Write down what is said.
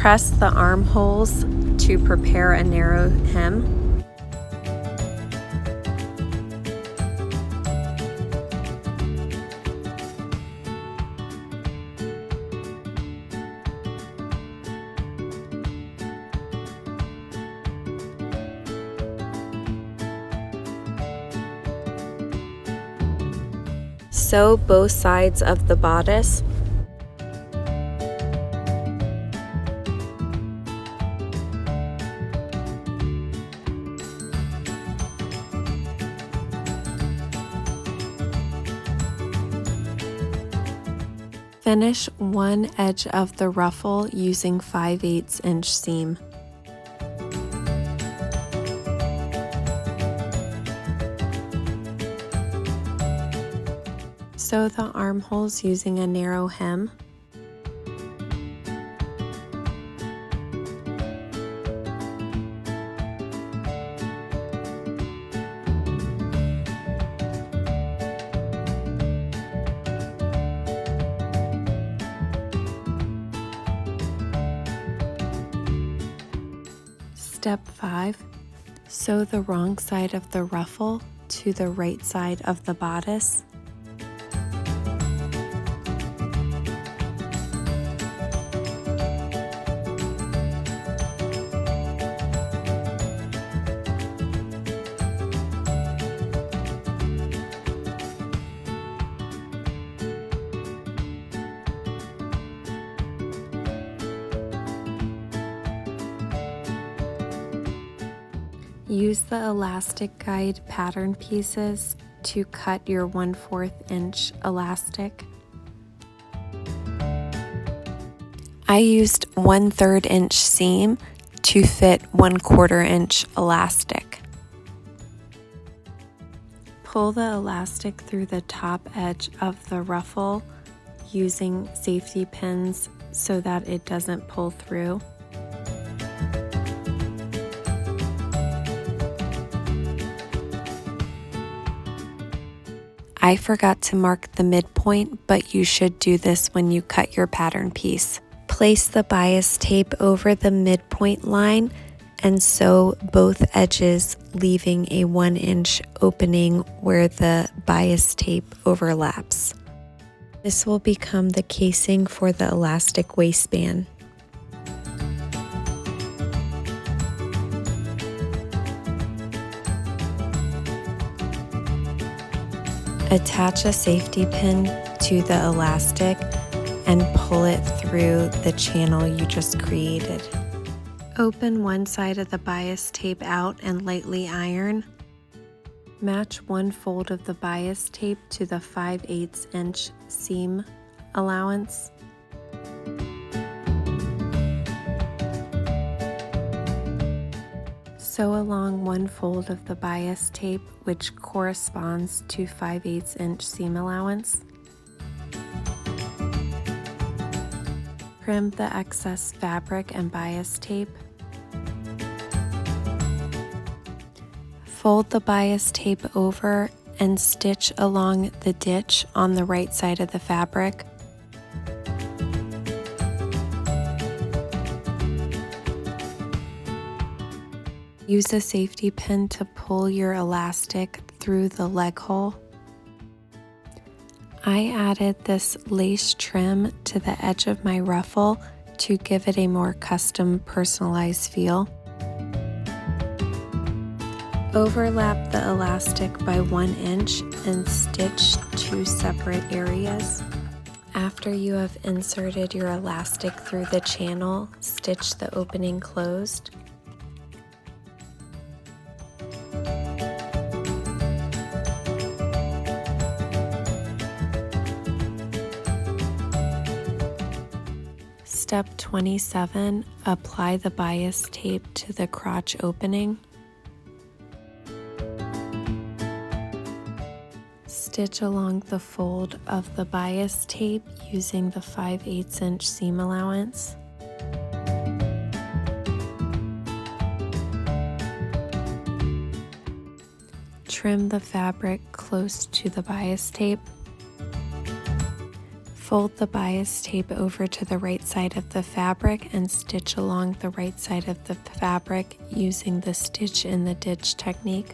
Press the armholes to prepare a narrow hem. Sew both sides of the bodice. Finish one edge of the ruffle using 5/8 inch seam. Sew the armholes using a narrow hem. Step 5. Sew the wrong side of the ruffle to the right side of the bodice. Use the elastic guide pattern pieces to cut your 1/4 inch elastic. I used 1/3 inch seam to fit 1/4 inch elastic. Pull the elastic through the top edge of the ruffle using safety pins so that it doesn't pull through. I forgot to mark the midpoint, but you should do this when you cut your pattern piece. Place the bias tape over the midpoint line and sew both edges, leaving a 1 inch opening where the bias tape overlaps. This will become the casing for the elastic waistband. Attach a safety pin to the elastic and pull it through the channel you just created. Open one side of the bias tape out and lightly iron. Match one fold of the bias tape to the 5/8 inch seam allowance. Sew along one fold of the bias tape, which corresponds to 5/8 inch seam allowance. Trim the excess fabric and bias tape. Fold the bias tape over and stitch along the ditch on the right side of the fabric. Use a safety pin to pull your elastic through the leg hole. I added this lace trim to the edge of my ruffle to give it a more custom, personalized feel. Overlap the elastic by 1 inch and stitch 2 separate areas. After you have inserted your elastic through the channel, stitch the opening closed. Step 27, apply the bias tape to the crotch opening. Stitch along the fold of the bias tape using the 5/8 inch seam allowance. Trim the fabric close to the bias tape. Fold the bias tape over to the right side of the fabric and stitch along the right side of the fabric using the stitch in the ditch technique.